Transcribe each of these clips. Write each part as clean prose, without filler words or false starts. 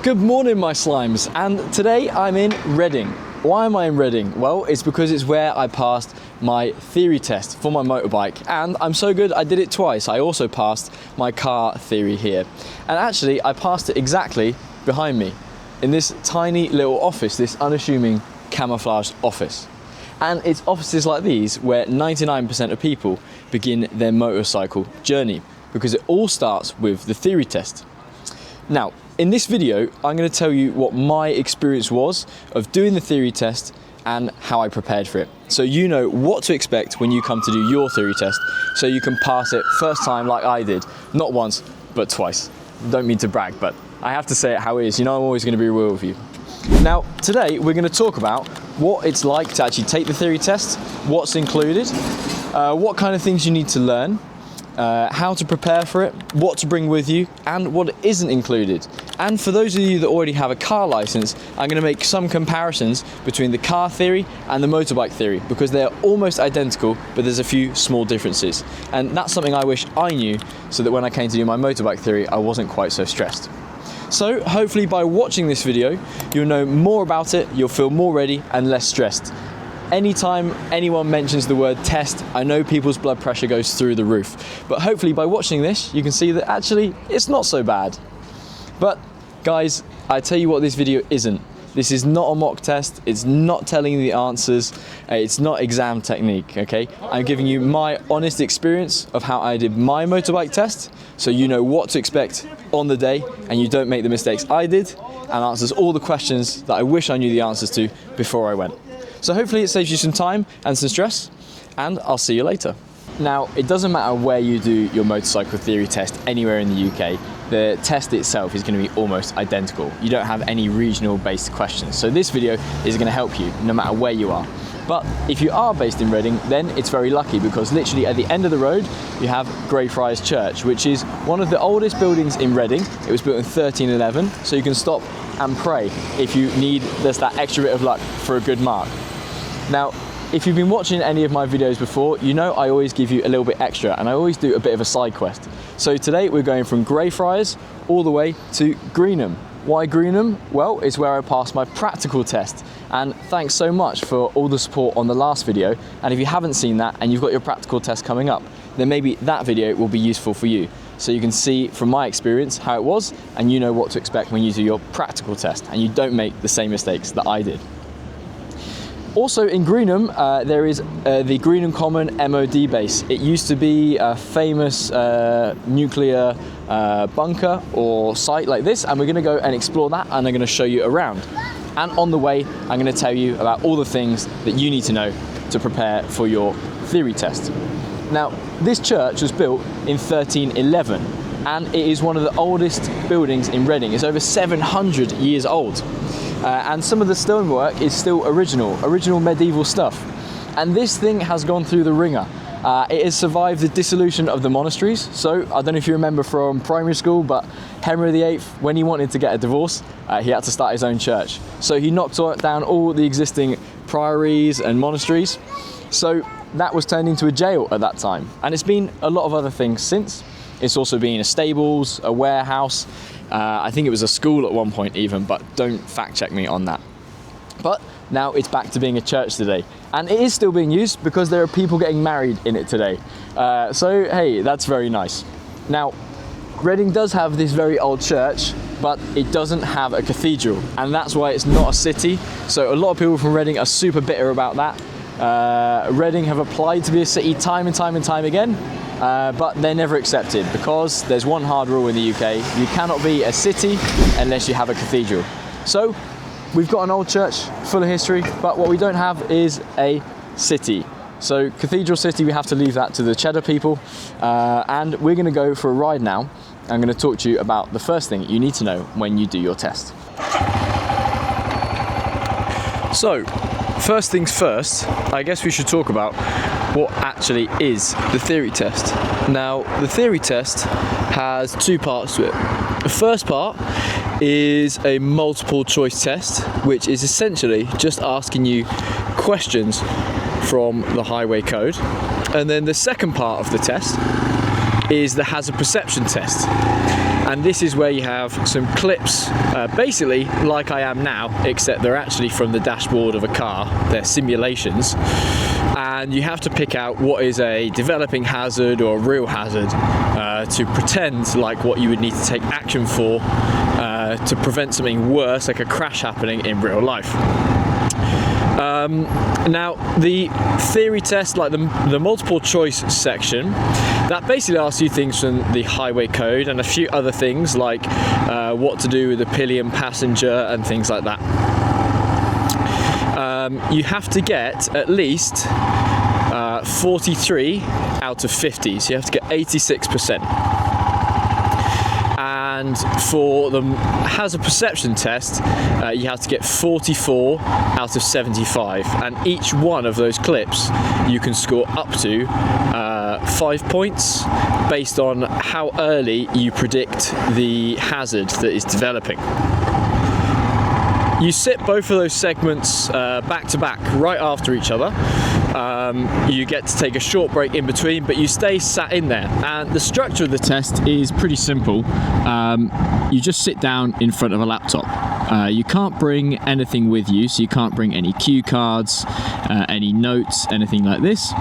Good morning, my slimes, and today I'm in Reading. Why am I in Reading? Well, it's because it's where I passed my theory test for my motorbike, and I'm so good I did it twice. I also passed my car theory here, and actually I passed it exactly behind me in this tiny little office, this unassuming camouflaged office. And it's offices like these where 99% of people begin their motorcycle journey, because it all starts with the theory test. Now, in this video, I'm going to tell you what my experience was of doing the theory test and how I prepared for it. So you know what to expect when you come to do your theory test, so you can pass it first time like I did. Not once, but twice. Don't mean to brag, but I have to say it how it is. You know I'm always going to be real with you. Now, today we're going to talk about what it's like to actually take the theory test, what's included, what kind of things you need to learn, how to prepare for it, what to bring with you, and what isn't included. And for those of you that already have a car license, I'm going to make some comparisons between the car theory and the motorbike theory, because they're almost identical, but there's a few small differences. And that's something I wish I knew, so that when I came to do my motorbike theory, I wasn't quite so stressed. So hopefully by watching this video, you'll know more about it, you'll feel more ready and less stressed. Anytime anyone mentions the word test, I know people's blood pressure goes through the roof. But hopefully by watching this, you can see that actually it's not so bad. But guys, I tell you what this video isn't. This is not a mock test, it's not telling you the answers, it's not exam technique, okay? I'm giving you my honest experience of how I did my motorbike test, so you know what to expect on the day and you don't make the mistakes I did, and answers all the questions that I wish I knew the answers to before I went. So hopefully it saves you some time and some stress, and I'll see you later. Now, it doesn't matter where you do your motorcycle theory test anywhere in the UK, the test itself is going to be almost identical. You don't have any regional based questions. So this video is going to help you no matter where you are. But if you are based in Reading, then it's very lucky, because literally at the end of the road, you have Greyfriars Church, which is one of the oldest buildings in Reading. It was built in 1311, so you can stop and pray if you need just that extra bit of luck for a good mark. Now, if you've been watching any of my videos before, you know I always give you a little bit extra, and I always do a bit of a side quest. So today we're going from Greyfriars all the way to Greenham. Why Greenham? Well, it's where I passed my practical test. And thanks so much for all the support on the last video. And if you haven't seen that and you've got your practical test coming up, then maybe that video will be useful for you. So you can see from my experience how it was, and you know what to expect when you do your practical test, and you don't make the same mistakes that I did. Also in Greenham, there is the Greenham Common MOD base. It used to be a famous nuclear bunker or site like this, and we're going to go and explore that, and I'm going to show you around. And on the way, I'm going to tell you about all the things that you need to know to prepare for your theory test. Now, this church was built in 1311, and it is one of the oldest buildings in Reading. It's over 700 years old. And some of the stonework is still original medieval stuff. And this thing has gone through the ringer. It has survived the dissolution of the monasteries. So I don't know if you remember from primary school, but Henry VIII, when he wanted to get a divorce, he had to start his own church. So he knocked down all the existing priories and monasteries. So that was turned into a jail at that time. And it's been a lot of other things since. It's also been a stables, a warehouse. I think it was a school at one point even, but don't fact check me on that. But now it's back to being a church today. And it is still being used because there are people getting married in it today. So hey, that's very nice. Now, Reading does have this very old church, but it doesn't have a cathedral. And that's why it's not a city. So a lot of people from Reading are super bitter about that. Reading have applied to be a city time and time again. But they're never accepted, because there's one hard rule in the UK: you cannot be a city unless you have a cathedral. So we've got an old church full of history, but what we don't have is a city. So cathedral city, we have to leave that to the cheddar people, and we're going to go for a ride now. I'm going to talk to you about the first thing you need to know when you do your test. So first things first, I guess we should talk about what actually is the theory test. Now, the theory test has two parts to it. The first part is a multiple choice test, which is essentially just asking you questions from the highway code. And then the second part of the test is the hazard perception test. and this is where you have some clips, basically like I am now, except they're actually from the dashboard of a car. They're simulations, and you have to pick out what is a developing hazard or a real hazard to pretend like what you would need to take action for to prevent something worse, like a crash happening in real life. Now, the theory test, like the multiple choice section, that basically asks you things from the highway code and a few other things like what to do with a pillion passenger and things like that. You have to get at least 43 out of 50, so you have to get 86%. And for the hazard perception test, you have to get 44 out of 75, and each one of those clips you can score up to 5 points based on how early you predict the hazard that is developing. You sit both of those segments back to back right after each other. You get to take a short break in between, but you stay sat in there. And the structure of the test is pretty simple. You just sit down in front of a laptop. You can't bring anything with you, so you can't bring any cue cards, any notes, anything like this.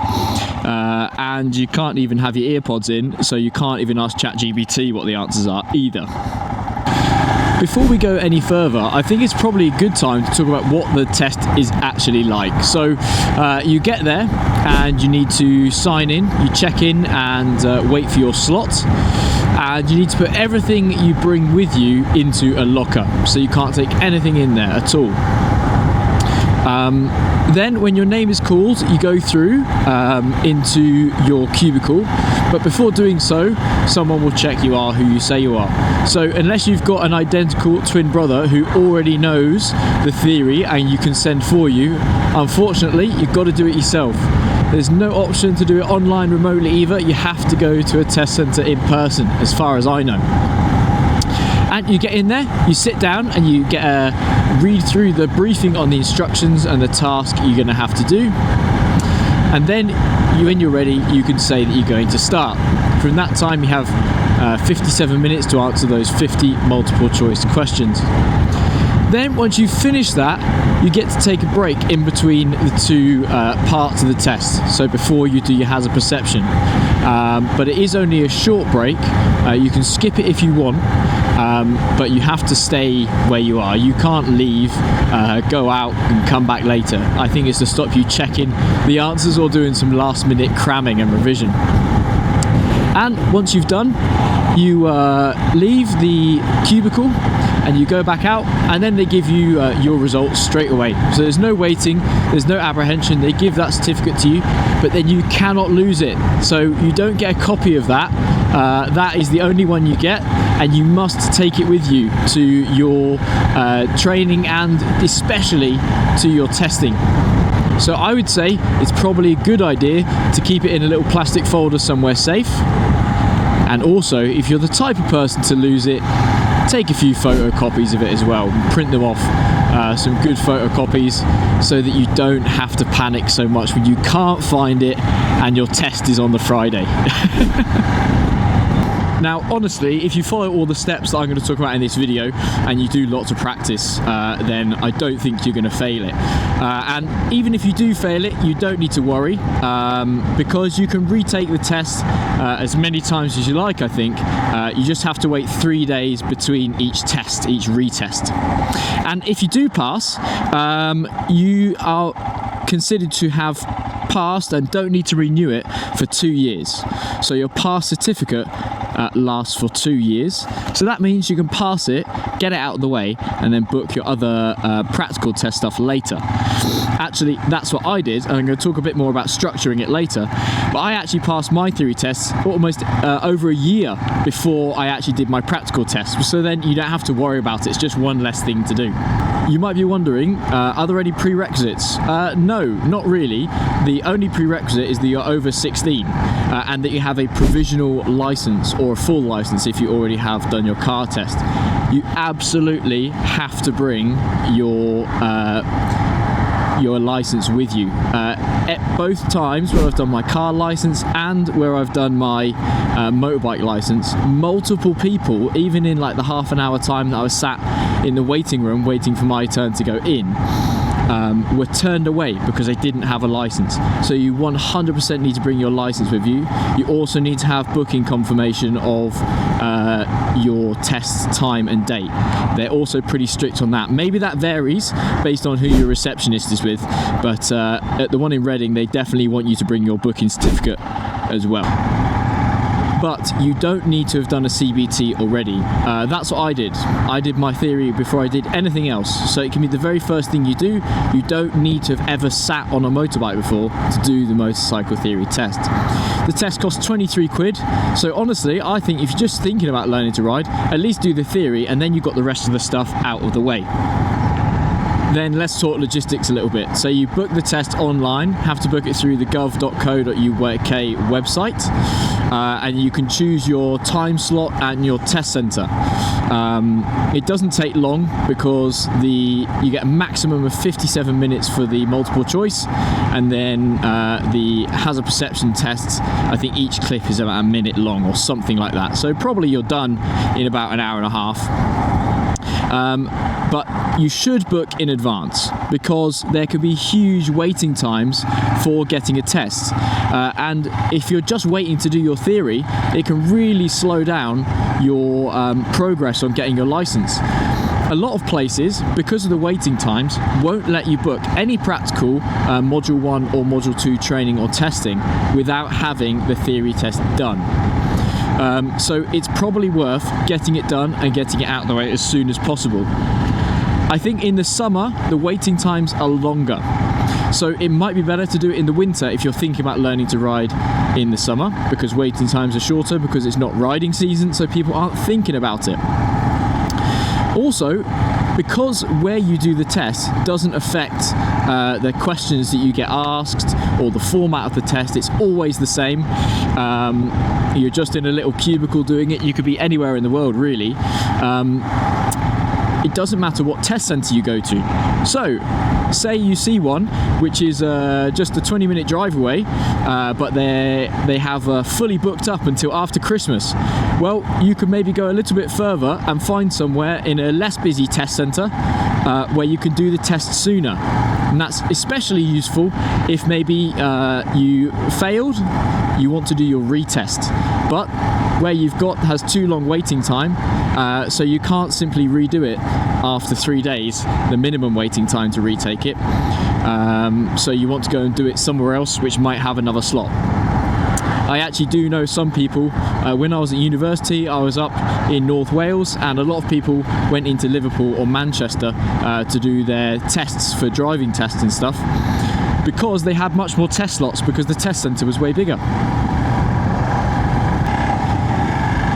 And you can't even have your earpods in, so you can't even ask ChatGPT what the answers are either. Before we go any further, I think it's probably a good time to talk about what the test is actually like. So you get there and you need to sign in, you check in and wait for your slot. And you need to put everything you bring with you into a locker, so you can't take anything in there at all. Then when your name is called, you go through into your cubicle, but before doing so, someone will check you are who you say you are. So unless you've got an identical twin brother who already knows the theory and you can send for you, unfortunately you've got to do it yourself. There's no option to do it online remotely either. You have to go to a test centre in person, as far as I know. And you get in there, you sit down and you get a read through the briefing on the instructions and the task you're going to have to do. And then when you're ready, you can say that you're going to start. From that time you have 57 minutes to answer those 50 multiple choice questions. Then once you finish that, you get to take a break in between the two parts of the test, so before you do your hazard perception. But it is only a short break. You can skip it if you want, but you have to stay where you are. You can't leave, go out and come back later. I think it's to stop you checking the answers or doing some last minute cramming and revision. And once you've done, you leave the cubicle and you go back out, and then they give you your results straight away. So there's no waiting, there's no apprehension. They give that certificate to you, but then you cannot lose it. So you don't get a copy of that. That is the only one you get, and you must take it with you to your training and especially to your testing. So I would say it's probably a good idea to keep it in a little plastic folder somewhere safe. And also, if you're the type of person to lose it, take a few photocopies of it as well. Print them off, some good photocopies, so that you don't have to panic so much when you can't find it and your test is on the Friday. Now, honestly, if you follow all the steps that I'm going to talk about in this video and you do lots of practice, then I don't think you're going to fail it. And even if you do fail it, you don't need to worry, because you can retake the test as many times as you like, I think. You just have to wait 3 days between each test, each retest. And if you do pass, you are considered to have passed and don't need to renew it for 2 years. So your pass certificate lasts for 2 years. So that means you can pass it, get it out of the way, and then book your other practical test stuff later. Actually, that's what I did, and I'm going to talk a bit more about structuring it later. But I actually passed my theory tests almost over a year before I actually did my practical test. So then you don't have to worry about it. It's just one less thing to do. You might be wondering, are there any prerequisites? No, not really. The only prerequisite is that you're over 16 and that you have a provisional license or a full license if you already have done your car test. You absolutely have to bring your license with you. at both times where I've done my car license and where I've done my motorbike license, multiple people, even in like the half an hour time that I was sat in the waiting room waiting for my turn to go in, were turned away because they didn't have a license. So you 100% need to bring your license with you. You also need to have booking confirmation of your test time and date. They're also pretty strict on that. Maybe that varies based on who your receptionist is with, but at the one in Reading, they definitely want you to bring your booking certificate as well. But you don't need to have done a CBT already. That's what I did. I did my theory before I did anything else. So it can be the very first thing you do. You don't need to have ever sat on a motorbike before to do the motorcycle theory test. The test costs 23 quid. So honestly, I think if you're just thinking about learning to ride, at least do the theory and then you've got the rest of the stuff out of the way. Then let's talk logistics a little bit. So you book the test online, have to book it through the gov.co.uk website, and you can choose your time slot and your test centre. It doesn't take long because you get a maximum of 57 minutes for the multiple choice, and then the hazard perception tests, I think each clip is about a minute long or something like that. So probably you're done in about an hour and a half. But you should book in advance because there can be huge waiting times for getting a test, and if you're just waiting to do your theory, it can really slow down your progress on getting your license. A lot of places, because of the waiting times, won't let you book any practical Module 1 or Module 2 training or testing without having the theory test done. So it's probably worth getting it done and getting it out of the way as soon as possible. I think in the summer, the waiting times are longer. So it might be better to do it in the winter if you're thinking about learning to ride in the summer, because waiting times are shorter because it's not riding season, so people aren't thinking about it. Also, because where you do the test doesn't affect the questions that you get asked or the format of the test, it's always the same. You're just in a little cubicle doing it. You could be anywhere in the world, really. It doesn't matter what test centre you go to. So, say you see one which is just a 20-minute drive away, but they have fully booked up until after Christmas. Well, you could maybe go a little bit further and find somewhere in a less busy test centre where you can do the test sooner. And that's especially useful if maybe you failed, you want to do your retest, but where you've got has too long waiting time, so you can't simply redo it after 3 days, the minimum waiting time to retake it. So you want to go and do it somewhere else which might have another slot. I actually do know some people, when I was at university, I was up in North Wales, and a lot of people went into Liverpool or Manchester to do their tests for driving tests and stuff, because they had much more test slots because the test centre was way bigger.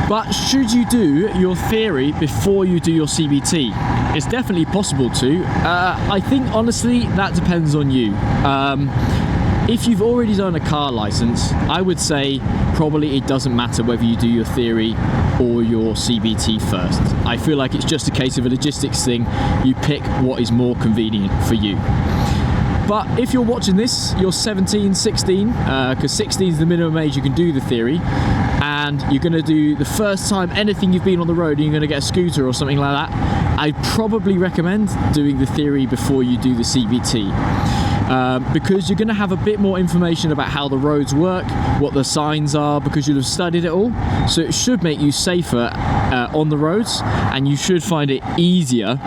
But should you do your theory before you do your CBT? It's definitely possible to. I think honestly that depends on you. If you've already done a car license, I would say probably it doesn't matter whether you do your theory or your CBT first. I feel like it's just a case of a logistics thing. You pick what is more convenient for you. But if you're watching this, you're 17, 16, because 16 is the minimum age you can do the theory, and you're going to do the first time anything you've been on the road and you're going to get a scooter or something like that, I'd probably recommend doing the theory before you do the CBT. Because you're going to have a bit more information about how the roads work, what the signs are, because you'll have studied it all. So it should make you safer on the roads, and you should find it easier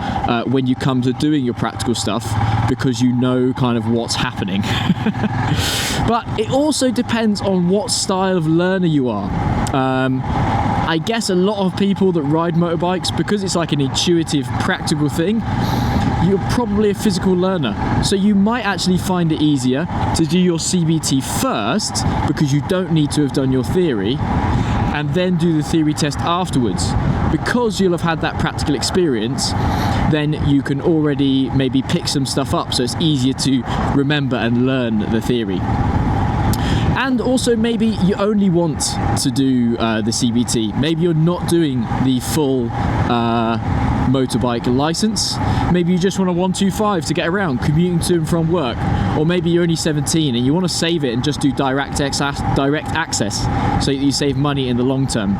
when you come to doing your practical stuff, because you know kind of what's happening. But it also depends on what style of learner you are. I guess a lot of people that ride motorbikes, because it's like an intuitive, practical thing, you're probably a physical learner, so you might actually find it easier to do your CBT first, because you don't need to have done your theory, and then do the theory test afterwards. Because you'll have had that practical experience, then you can already maybe pick some stuff up, so it's easier to remember and learn the theory. And also maybe you only want to do the CBT. Maybe you're not doing the full motorbike license. Maybe you just want a 125 to get around, commuting to and from work. Or maybe you're only 17 and you want to save it and just do direct access so that you save money in the long term.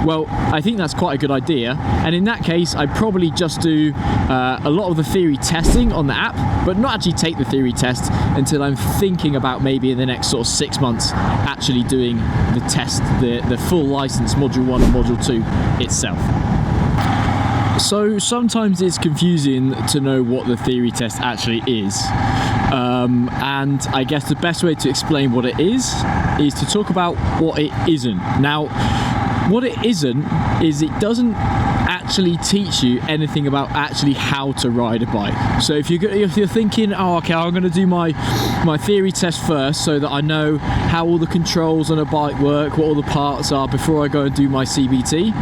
Well, I think that's quite a good idea, and in that case I'd probably just do a lot of the theory testing on the app, but not actually take the theory test until I'm thinking about maybe in the next sort of 6 months actually doing the test, the full license, module 1 and module 2 itself. So sometimes it's confusing to know what the theory test actually is, and I guess the best way to explain what it is to talk about what it isn't. Now, what it isn't is it doesn't actually teach you anything about actually how to ride a bike. So if you're thinking, oh okay, I'm going to do my theory test first so that I know how all the controls on a bike work, what all the parts are before I go and do my CBT,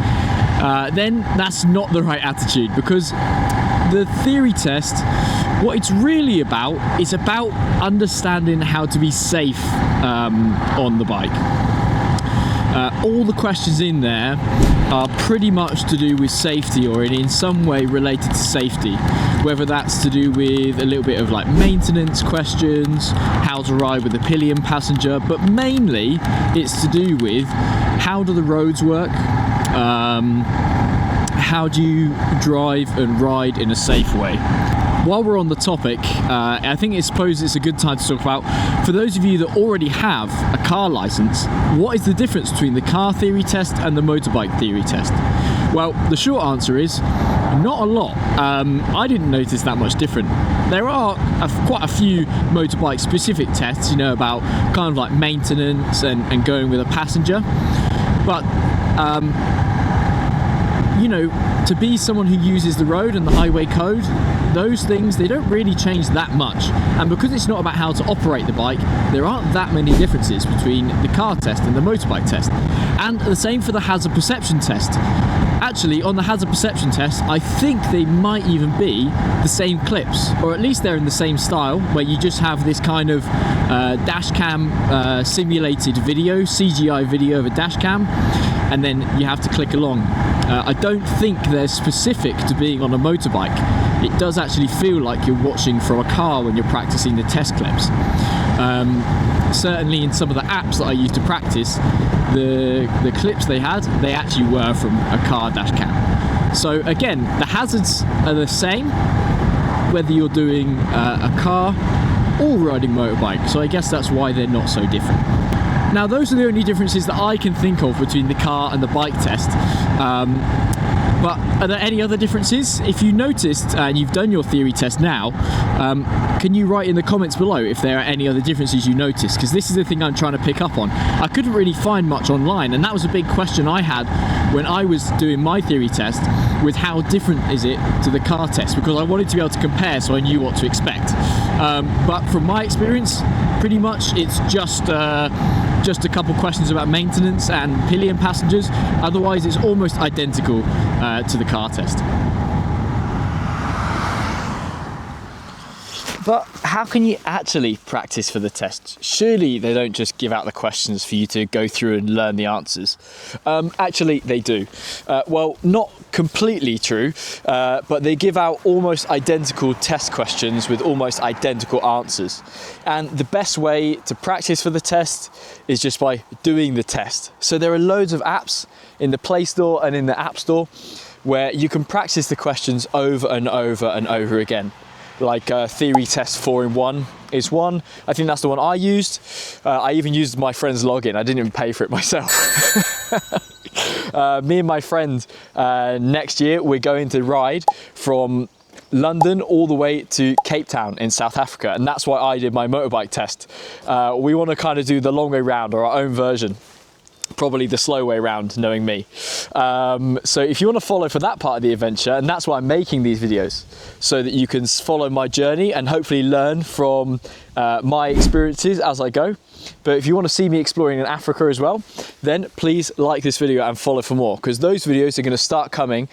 then that's not the right attitude, because the theory test, what it's really about is about understanding how to be safe on the bike. All the questions in there are pretty much to do with safety, or in some way related to safety, whether that's to do with a little bit of like maintenance questions, how to ride with a pillion passenger, but mainly it's to do with how do the roads work, how do you drive and ride in a safe way. While we're on the topic, I think it's a good time to talk about, for those of you that already have a car license, what is the difference between the car theory test and the motorbike theory test? Well, the short answer is not a lot. I didn't notice that much different. There are quite a few motorbike specific tests, you know, about kind of like maintenance and going with a passenger, but you know, to be someone who uses the road and the highway code, those things, they don't really change that much. And because it's not about how to operate the bike, there aren't that many differences between the car test and the motorbike test. And the same for the hazard perception test. Actually, on the hazard perception test, I think they might even be the same clips, or at least they're in the same style, where you just have this kind of dash cam simulated video, CGI video of a dash cam, and then you have to click along. I don't think they're specific to being on a motorbike. It does actually feel like you're watching from a car when you're practicing the test clips. Certainly in some of the apps that I used to practice, the clips they actually were from a car dash cam. So again, the hazards are the same whether you're doing a car or riding motorbike, so I guess that's why they're not so different. Now, those are the only differences that I can think of between the car and the bike test. But are there any other differences? If you noticed and you've done your theory test now, can you write in the comments below if there are any other differences you noticed? Because this is the thing I'm trying to pick up on. I couldn't really find much online, and that was a big question I had when I was doing my theory test, with how different is it to the car test, because I wanted to be able to compare so I knew what to expect. But from my experience, pretty much it's just a couple questions about maintenance and pillion passengers. Otherwise, it's almost identical to the car test. But how can you actually practice for the test? Surely they don't just give out the questions for you to go through and learn the answers. Actually, they do. Well, not completely true, but they give out almost identical test questions with almost identical answers. And the best way to practice for the test is just by doing the test. So there are loads of apps in the Play Store and in the App Store where you can practice the questions over and over and over again. Like Theory Test 4-in-1 is one. I think that's the one I used. I even used my friend's login. I didn't even pay for it myself. Me and my friend, next year, we're going to ride from London all the way to Cape Town in South Africa. And that's why I did my motorbike test. We want to kind of do the long way round, or our own version. Probably the slow way round, knowing me. So if you want to follow for that part of the adventure, and that's why I'm making these videos, so that you can follow my journey and hopefully learn from my experiences as I go. But if you want to see me exploring in Africa as well, then please like this video and follow for more, because those videos are going to start coming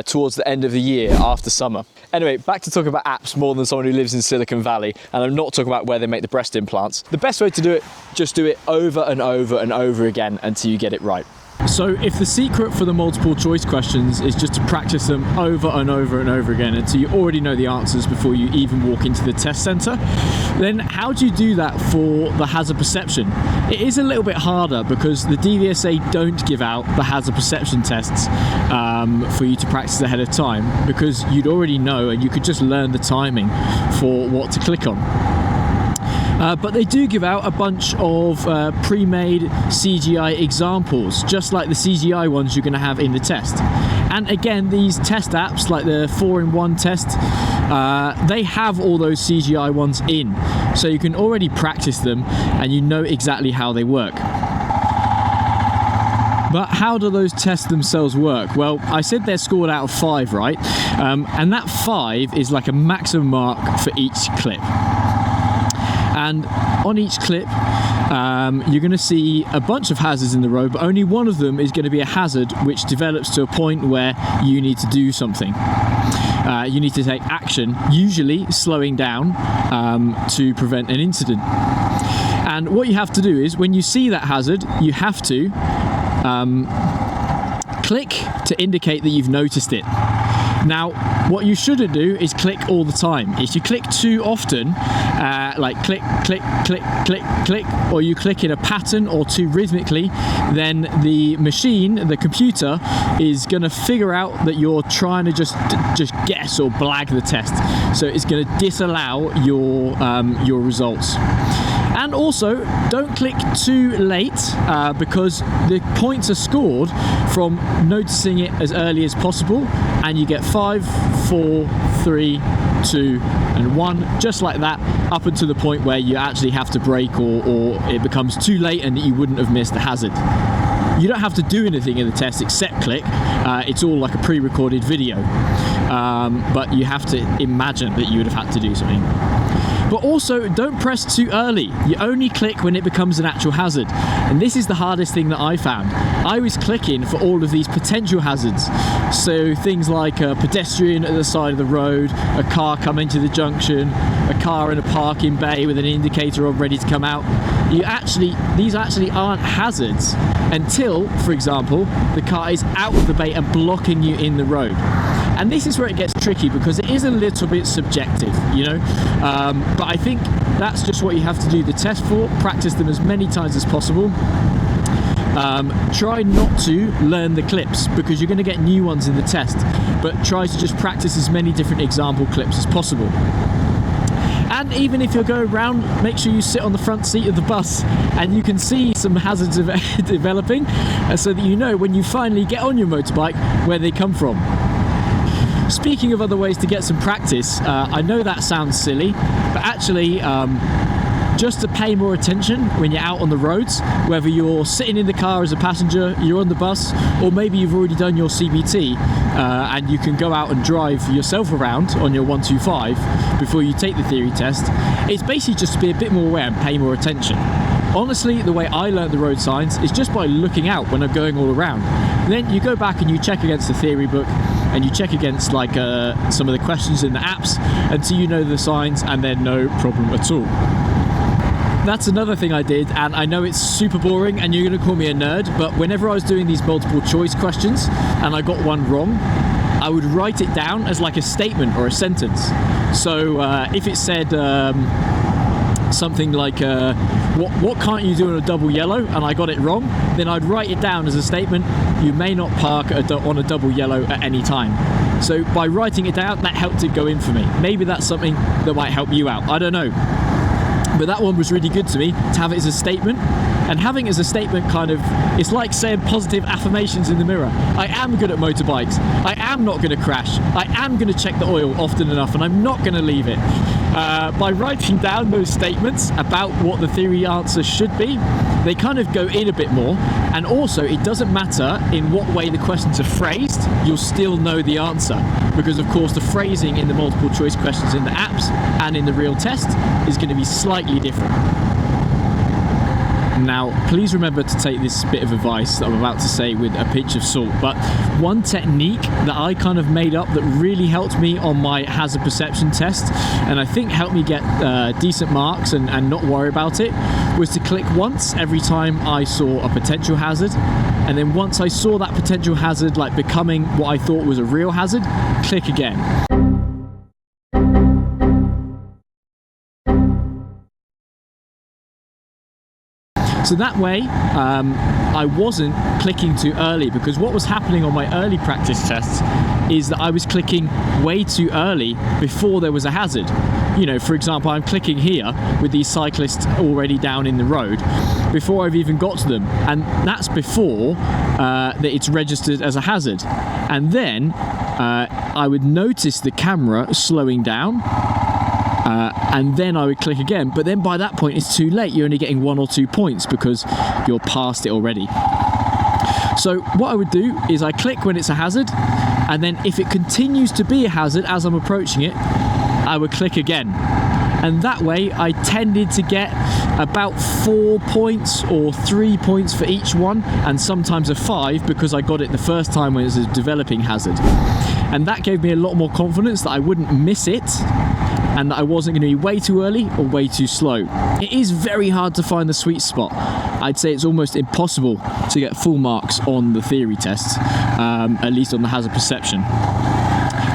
towards the end of the year after summer. Anyway, back to talking about apps more than someone who lives in Silicon Valley, and I'm not talking about where they make the breast implants. The best way to do it, just do it over and over and over again until you get it right. So if the secret for the multiple choice questions is just to practice them over and over and over again until you already know the answers before you even walk into the test centre, then how do you do that for the hazard perception? It is a little bit harder because the DVSA don't give out the hazard perception tests for you to practice ahead of time, because you'd already know and you could just learn the timing for what to click on. But they do give out a bunch of pre-made CGI examples, just like the CGI ones you're going to have in the test. And again, these test apps, like the 4-in-1 test, they have all those CGI ones in. So you can already practice them and you know exactly how they work. But how do those tests themselves work? Well, I said they're scored out of 5, right? And that 5 is like a maximum mark for each clip. And on each clip, you're going to see a bunch of hazards in the road, but only one of them is going to be a hazard which develops to a point where you need to do something. You need to take action, usually slowing down to prevent an incident. And what you have to do is, when you see that hazard, you have to click to indicate that you've noticed it. Now, what you shouldn't do is click all the time. If you click too often, like click, click, click, click, click, or you click in a pattern or too rhythmically, then the machine, the computer, is going to figure out that you're trying to just guess or blag the test. So it's going to disallow your results. And also, don't click too late because the points are scored from noticing it as early as possible, and you get 5, 4, 3, 2 and 1, just like that, up until the point where you actually have to brake or it becomes too late and that you wouldn't have missed the hazard. You don't have to do anything in the test except click. It's all like a pre-recorded video, but you have to imagine that you would have had to do something. But also, don't press too early. You only click when it becomes an actual hazard. And this is the hardest thing that I found. I was clicking for all of these potential hazards. So things like a pedestrian at the side of the road, a car coming to the junction, a car in a parking bay with an indicator on ready to come out. These actually aren't hazards until, for example, the car is out of the bay and blocking you in the road. And this is where it gets tricky because it is a little bit subjective, you know. But I think that's just what you have to do the test for. Practice them as many times as possible. Try not to learn the clips because you're going to get new ones in the test. But try to just practice as many different example clips as possible. And even if you're going around, make sure you sit on the front seat of the bus and you can see some hazards developing so that you know when you finally get on your motorbike where they come from. Speaking of other ways to get some practice, I know that sounds silly, but actually just to pay more attention when you're out on the roads, whether you're sitting in the car as a passenger, you're on the bus, or maybe you've already done your CBT and you can go out and drive yourself around on your 125 before you take the theory test. It's basically just to be a bit more aware and pay more attention. Honestly, the way I learned the road signs is just by looking out when I'm going all around. And then you go back and you check against the theory book and you check against like some of the questions in the apps until you know the signs, and then no problem at all. That's another thing I did, and I know it's super boring and you're going to call me a nerd, but whenever I was doing these multiple choice questions and I got one wrong, I would write it down as like a statement or a sentence. So if it said something like what can't you do on a double yellow, and I got it wrong, then I'd write it down as a statement: you may not park on a double yellow at any time. So by writing it down, that helped it go in for me. Maybe that's something that might help you out, I don't know. But that one was really good to me, to have it as a statement. And having it as a statement kind of, it's like saying positive affirmations in the mirror. I am good at motorbikes. I am not going to crash. I am going to check the oil often enough, and I'm not going to leave it. By writing down those statements about what the theory answer should be, they kind of go in a bit more. And also, it doesn't matter in what way the questions are phrased, you'll still know the answer. Because of course the phrasing in the multiple choice questions in the apps and in the real test is going to be slightly different. Now, please remember to take this bit of advice that I'm about to say with a pinch of salt, but one technique that I kind of made up that really helped me on my hazard perception test, and I think helped me get decent marks and not worry about it, was to click once every time I saw a potential hazard, and then once I saw that potential hazard like becoming what I thought was a real hazard, click again. So that way, I wasn't clicking too early, because what was happening on my early practice tests is that I was clicking way too early before there was a hazard. You know, for example, I'm clicking here with these cyclists already down in the road before I've even got to them, and that's before that it's registered as a hazard. And then I would notice the camera slowing down, and then I would click again, but then by that point it's too late. You're only getting 1 or 2 points because you're past it already. So what I would do is I click when it's a hazard, and then if it continues to be a hazard as I'm approaching it, I would click again. And that way I tended to get about 4 points or 3 points for each one, and sometimes a 5 because I got it the first time when it was a developing hazard. And that gave me a lot more confidence that I wouldn't miss it, and that I wasn't going to be way too early or way too slow. It is very hard to find the sweet spot. I'd say it's almost impossible to get full marks on the theory tests, at least on the hazard perception.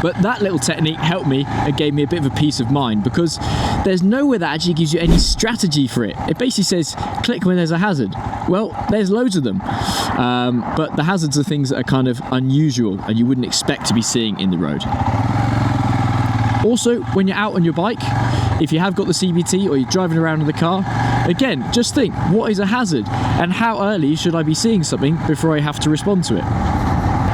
But that little technique helped me and gave me a bit of a peace of mind, because there's nowhere that actually gives you any strategy for it. It basically says click when there's a hazard. Well, there's loads of them, but the hazards are things that are kind of unusual and you wouldn't expect to be seeing in the road. Also, when you're out on your bike, if you have got the CBT or you're driving around in the car, again, just think, what is a hazard and how early should I be seeing something before I have to respond to it?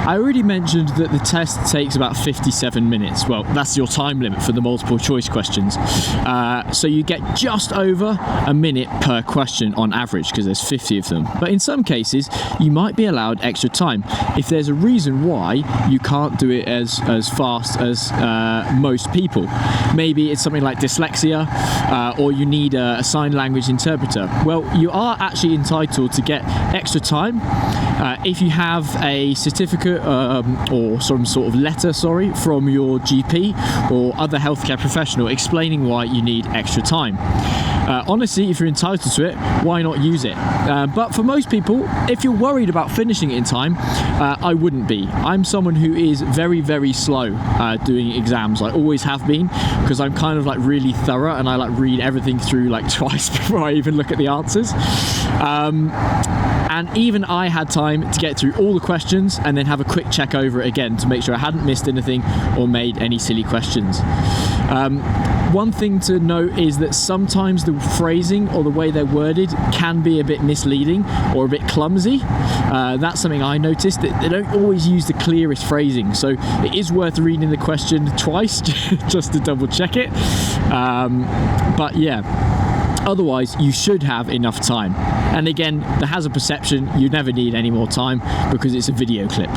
I already mentioned that the test takes about 57 minutes. Well, that's your time limit for the multiple choice questions. So you get just over a minute per question on average, because there's 50 of them. But in some cases, you might be allowed extra time if there's a reason why you can't do it as fast as most people. Maybe it's something like dyslexia, or you need a sign language interpreter. Well, you are actually entitled to get extra time if you have a certificate or some sort of letter, from your GP or other healthcare professional explaining why you need extra time. Honestly, if you're entitled to it, why not use it? But for most people, if you're worried about finishing it in time, I wouldn't be. I'm someone who is very, very slow doing exams. I always have been, because I'm kind of like really thorough and I like read everything through like twice before I even look at the answers. And even I had time to get through all the questions and then have a quick check over it again to make sure I hadn't missed anything or made any silly questions. One thing to note is that sometimes the phrasing or the way they're worded can be a bit misleading or a bit clumsy. That's something I noticed, that they don't always use the clearest phrasing, so it is worth reading the question twice just to double check it. But yeah, otherwise you should have enough time. And again, the hazard perception, you never need any more time because it's a video clip.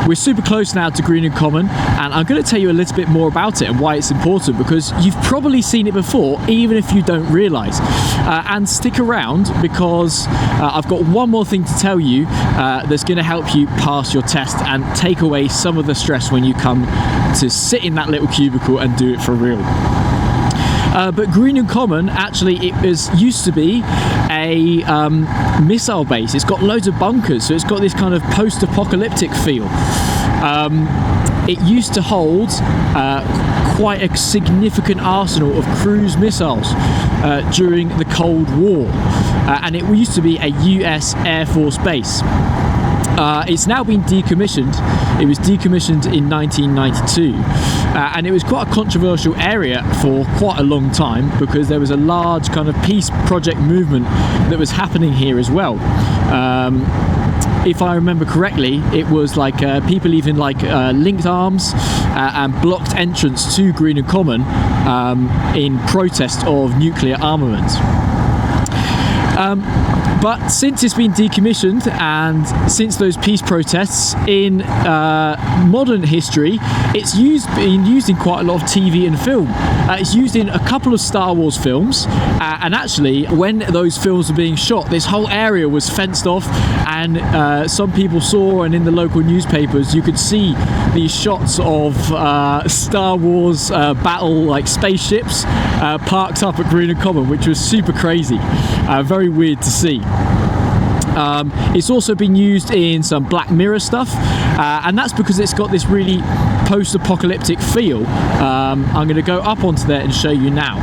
We're super close now to Greenham Common, and I'm going to tell you a little bit more about it and why it's important, because you've probably seen it before, even if you don't realise. And stick around, because I've got one more thing to tell you that's going to help you pass your test and take away some of the stress when you come to sit in that little cubicle and do it for real. But Greenham Common, actually, used to be a missile base. It's got loads of bunkers, so it's got this kind of post-apocalyptic feel. It used to hold quite a significant arsenal of cruise missiles during the Cold War, and it used to be a US Air Force base. It's now been decommissioned. It was decommissioned in 1992, and it was quite a controversial area for quite a long time, because there was a large kind of peace project movement that was happening here as well. If I remember correctly, it was like people even like linked arms and blocked entrance to Greenham Common in protest of nuclear armament. But since it's been decommissioned and since those peace protests in modern history, it's been used in quite a lot of TV and film. It's used in a couple of Star Wars films, and actually when those films were being shot, this whole area was fenced off, and some people saw, and in the local newspapers you could see these shots of Star Wars battle like spaceships parked up at Greenham Common, which was super crazy, very weird to see. It's also been used in some Black Mirror stuff, and that's because it's got this really post-apocalyptic feel. I'm going to go up onto there and show you now.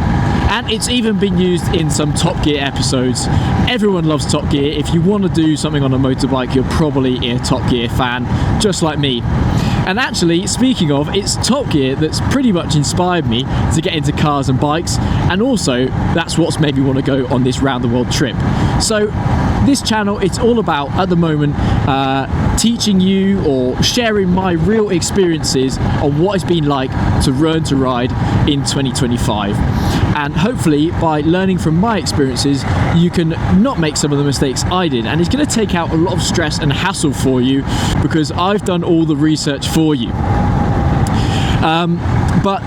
And it's even been used in some Top Gear episodes. Everyone loves Top Gear. If you want to do something on a motorbike, you're probably a Top Gear fan, just like me. And actually, speaking of, it's Top Gear that's pretty much inspired me to get into cars and bikes, and also that's what's made me want to go on this round the world trip. So this channel, it's all about, at the moment, teaching you or sharing my real experiences on what it's been like to learn to ride in 2025. And hopefully by learning from my experiences, you can not make some of the mistakes I did, and it's going to take out a lot of stress and hassle for you because I've done all the research for you. But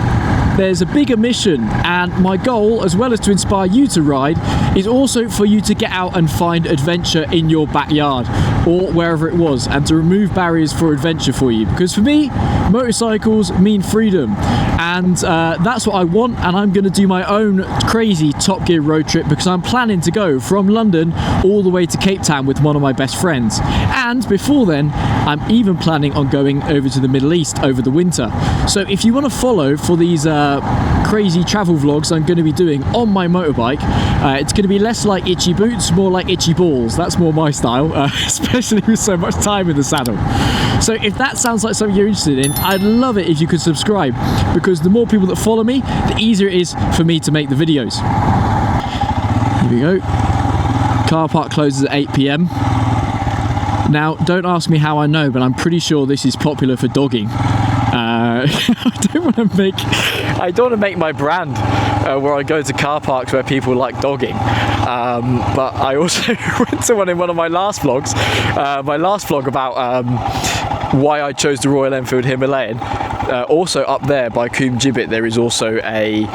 there's a bigger mission, and my goal, as well as to inspire you to ride, is also for you to get out and find adventure in your backyard or wherever it was, and to remove barriers for adventure for you. Because for me, motorcycles mean freedom, and that's what I want. And I'm going to do my own crazy Top Gear road trip because I'm planning to go from London all the way to Cape Town with one of my best friends. And before then, I'm even planning on going over to the Middle East over the winter. So if you want to follow for these crazy travel vlogs I'm going to be doing on my motorbike, it's going to be less like itchy boots, more like itchy balls. That's more my style, especially with so much time in the saddle. So if that sounds like something you're interested in, I'd love it if you could subscribe, because the more people that follow me, the easier it is for me to make the videos. Here we go. Car park closes at 8 PM. Now, don't ask me how I know, but I'm pretty sure this is popular for dogging. I don't want to make my brand where I go to car parks where people like dogging. But I also went to one in one of my last vlogs. My last vlog about why I chose the Royal Enfield Himalayan. Also up there by Coombe Gibbet, there is also a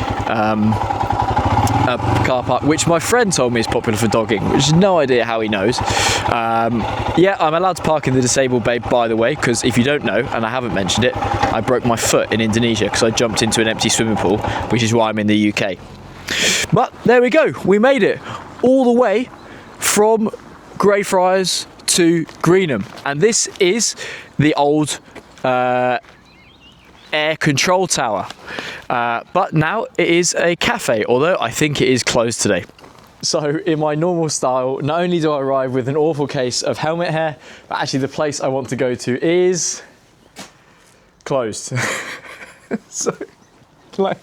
car park which my friend told me is popular for dogging, which is no idea how he knows. Yeah, I'm allowed to park in the disabled bay, by the way, because if you don't know, and I haven't mentioned it, I broke my foot in Indonesia because I jumped into an empty swimming pool, which is why I'm in the UK. But there we go, we made it all the way from Greyfriars to Greenham, and this is the old air control tower, but now it is a cafe, although I think it is closed today. So in my normal style, not only do I arrive with an awful case of helmet hair, but actually the place I want to go to is closed. So like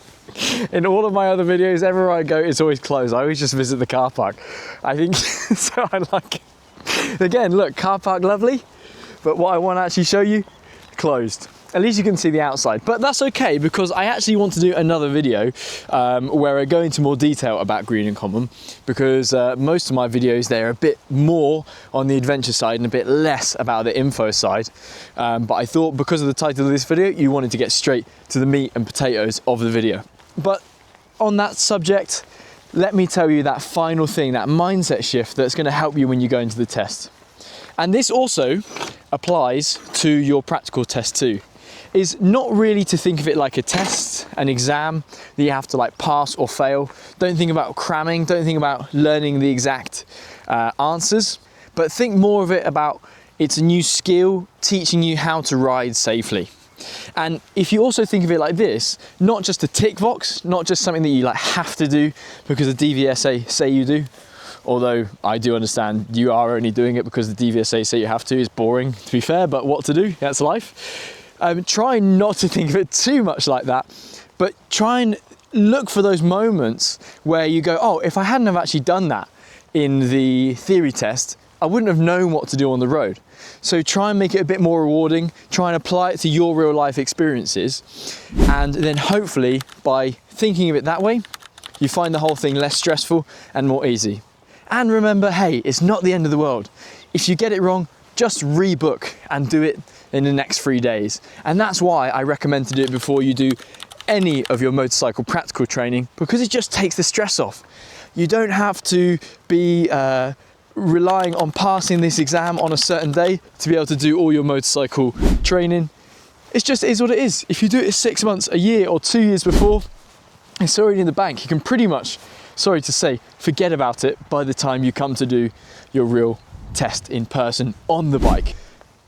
in all of my other videos, everywhere I go, it's always closed. I always just visit the car park. I think, so I like it. Again, look, car park lovely, but what I want to actually show you, closed. At least you can see the outside, but that's okay because I actually want to do another video where I go into more detail about Greenham Common, because most of my videos there are a bit more on the adventure side and a bit less about the info side. But I thought because of the title of this video, you wanted to get straight to the meat and potatoes of the video. But on that subject, let me tell you that final thing, that mindset shift that's going to help you when you go into the test. And this also applies to your practical test too. Is not really to think of it like a test, an exam that you have to like pass or fail. Don't think about cramming, don't think about learning the exact answers, but think more of it about it's a new skill teaching you how to ride safely. And if you also think of it like this, not just a tick box, not just something that you like have to do because the DVSA say you do, although I do understand you are only doing it because the DVSA say you have to, is boring to be fair, but what to do, that's life. Try not to think of it too much like that, but try and look for those moments where you go, oh, if I hadn't have actually done that in the theory test, I wouldn't have known what to do on the road. So try and make it a bit more rewarding, try and apply it to your real life experiences, and then hopefully by thinking of it that way, you find the whole thing less stressful and more easy. And remember, hey, it's not the end of the world. If you get it wrong, just rebook and do it in the next 3 days. And that's why I recommend to do it before you do any of your motorcycle practical training, because it just takes the stress off. You don't have to be relying on passing this exam on a certain day to be able to do all your motorcycle training. It just is what it is. If you do it 6 months, a year or 2 years before, it's already in the bank. You can pretty much, sorry to say, forget about it by the time you come to do your real test in person on the bike.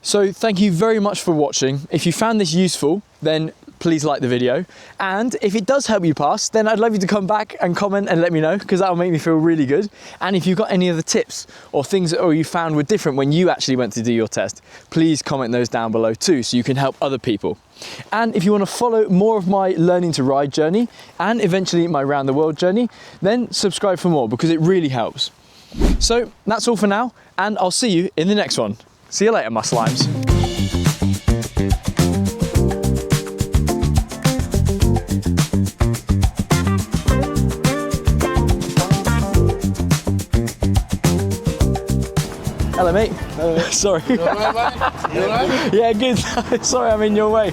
So thank you very much for watching. If you found this useful, then please like the video. And if it does help you pass, then I'd love you to come back and comment and let me know, because that'll make me feel really good. And if you've got any other tips or things that you found were different when you actually went to do your test, please comment those down below too, so you can help other people. And if you want to follow more of my learning to ride journey and eventually my round the world journey, then subscribe for more, because it really helps. So that's all for now, and I'll see you in the next one. See you later, my slimes. Hello, mate. Sorry. You all right, mate? You all right? Yeah, good. Sorry, I'm in your way.